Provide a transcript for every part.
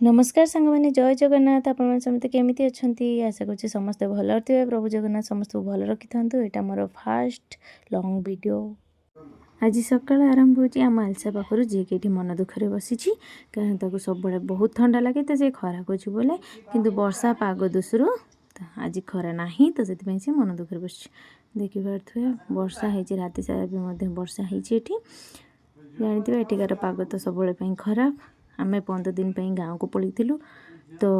नमस्कार सांग मैंने जय जगन्नाथ आपण समस्त केमिति अछंती आशा करूँ समस्ते भल थे प्रभु जगन्नाथ समस्त भल रखी था। यहाँ मोर फास्ट लॉन्ग वीडियो आज सकाल आरंभ होची आम आलसा पाखर जी कि मन दुखरे बसी कारण ताको सब बहुत ठंडा लगे तो सी खरा को बोले किंतु वर्षा पाग दोषरू आज खरा ना तो से मन दुखरे बस देखिपे वर्षा है राति सारा भी वर्षा है जानते एଠିकार पाग तो सब खराब आम 15 दिन गाँव को पलू तो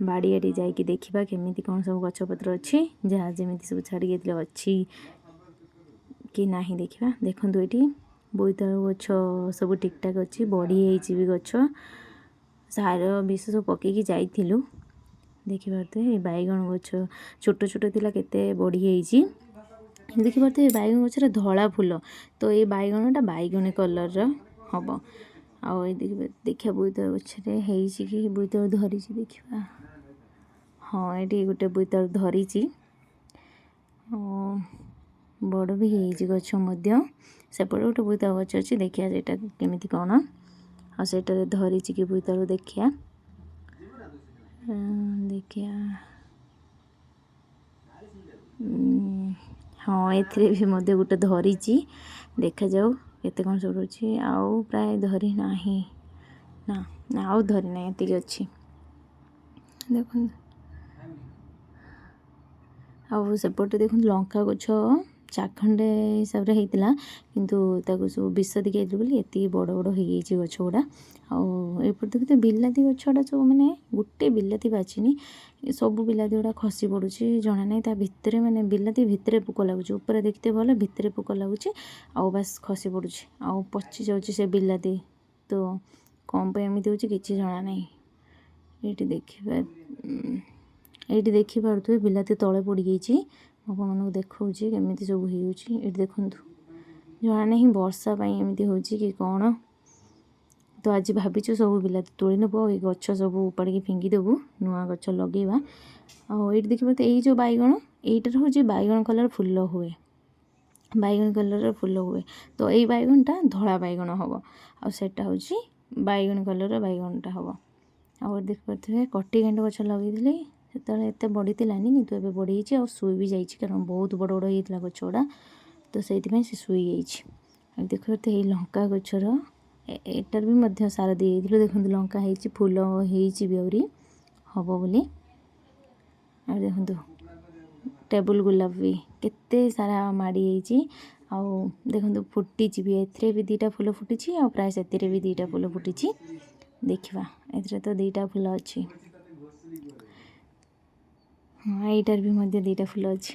बाड़ीआड़ी जाकि देखा केमी कौन सब गछपत्र अच्छी जहाँ जमी सब छाड़ी अच्छी कि ना देखा देखूँ ये बोईतालु गछ सब ठीक ठाक अच्छी बढ़ी भी गछ सार विष सब पकईकि जाइलु देखिपे ये बैगण गछ छोट छोट थिला केते बढ़ी देखिपे बैगण गचर धला फूल तो ये बैगणटा बैगणी कलर हम आउ देखिए बोईतालु गछरे कि बोईतालु धरी देखा हाँ ये गोटे बोईतालु धरी बड़ भी गछ सेपटे गोटे बोईतालु गछ अच्छी देखिए सेटा केमिति कौन आ सेटारे धरी कि बोईतालु देखिया देखिया हाँ एथिरे भी मध्य गोटे धरी देखा जाऊ केते कौन सब अच्छी आउ प्राय धरी नाही ना आउ धरी ना ये अच्छी देखो आउ सेपटे देखो लंका गछ चाखंडे हिसाब से होता किंतु सब विष दिखाई बोली ये बड़ बड़ हो गछ गुड़ा आउपटे देखते बिलाती गछटा सब मैंने गोटे बिलाती बाचिनी सब बिलाती गुड़ा खसी पड़ू जना ना भितर मैंने बिलाती भितर पोक लगुच ऊपर देखते भले भितर पोक लगुच बास खसी पड़ू आउ पची जाऊँच से बिलाती तो कौन पर एमती हो जना ना ये देखिए ये देखिपे बिलाती तले पड़ गई आपको देखा केमी सब हो देखु जना ना वर्षा एमती हो कौन तो आज भाविचु सब बिलाती तोड़ नबू ये गछ सब उपाड़ी फिंगी देबू नुआ गछ लगेगा आठ देखिए ये जो बैगण यहीटार हूँ बैगण कलर फुल हुए बैगण कलर फुल हुए तो ये बैगणटा धला बैगण हम आटा हूँ बैगण कलर बैगणटा हम आठ देखिपे कटी घाट गछ लगे से एत बढ़ी लानी कितु ए बढ़ी शुई भी जाइए कारण बहुत बड़ बड़ होता गछ गुड़ा तो से शुई जाइए देखते ये लंका गछर एटार भी सार दी देखो लंका हो फूल होरी हम बोली देखो टेबुल गुलाब भी केते सारा माड़ी देखो फुटी भी ए भी दीटा फूल फुटी आ प्राय से भी दीटा फूल फुटी देखा ए तो दीटा फूल अच्छी हाँ यहीटार भी दीटा फूल अच्छी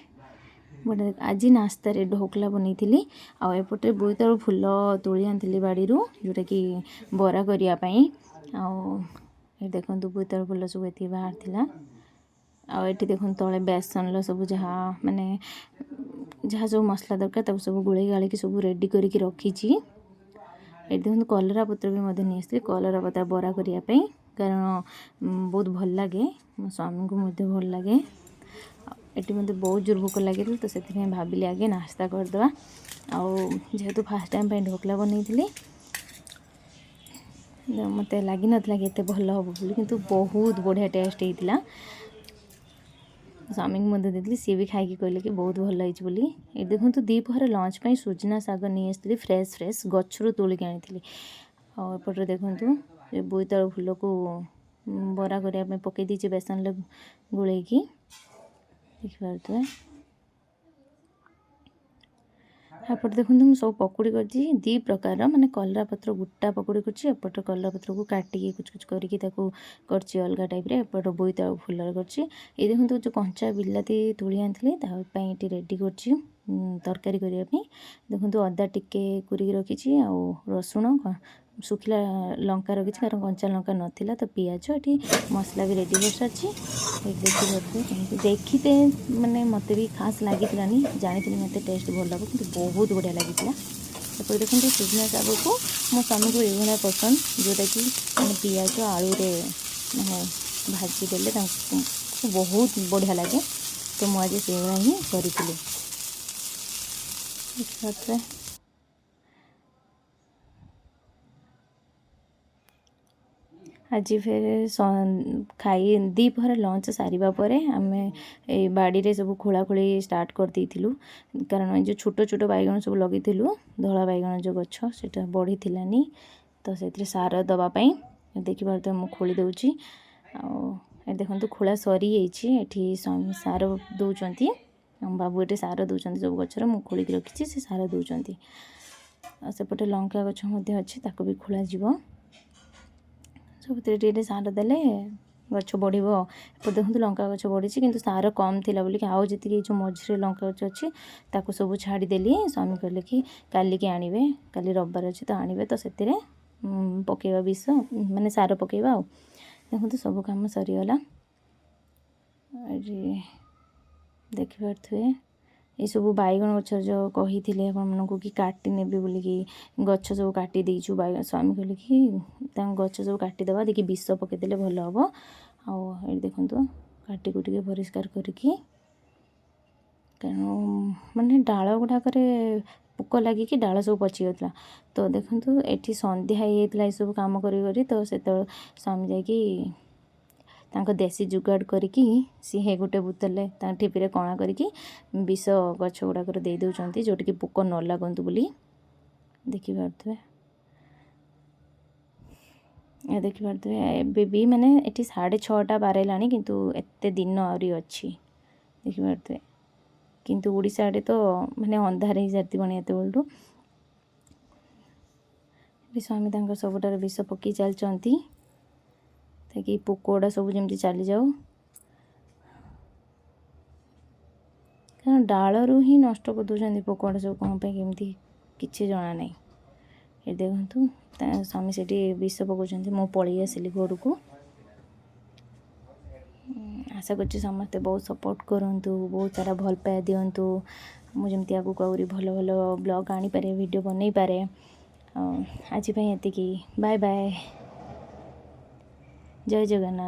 बट आज नास्ता ढोकला बनई थी आउपटे बोईतालु फूल तोली आनी बाड़ी जोटा कि बरा करने देखो बोईतालु फूल सब ये बाहर था आठी देखो तले बेसन सब जहाँ माने जहाँ सब मसला दरकार सब गोले गाड़ी सब रेडी करके रखी ये देखो कलरा पत्र भी नहीं कलरा पत्र बरा करने कारण बहुत भल लगे मो स्वामी को भल लगे ये मत बहुत जोर भोक लगे तो से भाविली आगे नास्ता करदे जेहेतु फास्ट टाइम ढोकला बनई थी मत लग नाला कि भल हम बोली किंतु बहुत बढ़िया टेस्ट होता स्वामी को मत देती सी भी खाई कहले कि बहुत भल होगी ये देखो दीपहर लंच पर सुजना शाग नहीं आसती फ्रेश फ्रेश गचरू तोलिक आनी आउपटे देखूँ बोईतालु फूल को बरा करने पकई दी बेसन गोलैकी देखिए एपटे देखो मुझे सब पकुड़ी कर दी प्रकार माने कलरा पत्र गोटा पकुड़ी करपटे कलरा पत्र को काटिकी कुछ कुछ करके कर अलग टाइप एपट बोईतालु फूल कर देखो जो कंचा बिलाती तुली आनी रेडी कर तरकारी करने देखो अदा टिके कुरिक रखी रसुण सुखिला लंका रखी कारण कंचा लंका नाला तो पियाज ये मसला भी रेडी कर सारी देखते माने मत भी खास लगी जानी मत टेस्ट भल लगे कि बहुत बढ़िया लगी देखते सुजना शाग को मो स्वामी को ये पसंद जोटा कि पियाज आलू रे भाजी देले बहुत बढ़िया लगे तो मुझे से ही करी आज फिर खाई दीपहर लंच सारिबा परे आमे ए बाड़ी रे सब खोलाखोली स्टार्ट कर देइथिलु कारण जो छोट छोट बैगण सब लगिथिलु धला बैगण जो गछ सेटा बढ़ी थिलानी तो से सार दबा पई देखि बार तो मु खोली दउची आ देखंतु खोला सरी एछि एठी सार दउचंती बाबू एठी सार दउचंती सब गछर मु खोली रखिछि से सार दउचंती आ सेपटे लंका गछ मध्ये अछि ताको भी खोला जीवो सब टे सार देले गछ बढ़िबो देखो लंका गछ बढ़ी किंतु सार कम थिला बोली आउ जी जो मझे लंका गछ अच्छी ताको सब छाड़देली स्वामी कहले कि काली के आनिबे काली रविवार अच्छी तो आनिबे तो से पकेबा विष माने सार पकेबा आ देखो सब काम सरीगला देखिपे ये सब बैगण गछ जो कही थे आपको कि काटी ने बोलिकी गछ सब काटी देचु बैगण स्वामी कहले कि गछ सब काटिदेवा देखिए विष पकईदेले भल हम आउ देखु काटी कुटिके परिष्कार करिकी कारण माने डाल गुड़ाक पोक लगिकी डाल सब पची गला तो देखु ये सन्ध्या ये सब कम करी तो से स्वामी जाकि देसी जुगाड़ करिकी सी गोटे बोतल टीपी कणा करिकी विष गछ गुड़ाक दे दौरान जोटिकी पोक न लगतु बोली देखिपे देखिपे एबे भी माने एटी 6:30 बारैलानी किंतु एते दिन आउरी अच्छी देखिपे किंतु ओडिशा आड़े तो माने अंधार ही जाती बनी एते बोलू स्वामी सबुठार विष पकई चलती ताकि पोक गुड़ा सब जमी चली जाऊ कारण डालू ही नष्ट कर दूसरी पोक गुड़ा सब कौन केमती किसी जना ना ये देखु स्वामी से विष पकाउं मु पलि आसिली घर को आशा कर समस्ते बहुत सपोर्ट करंतु बहुत सारा भल पाया दिंतु मुझे आगू आहरी भल भल ब्लॉग आनी पारे वीडियो बनई पारे आज ये बाय बाय जय जगन्नाथ।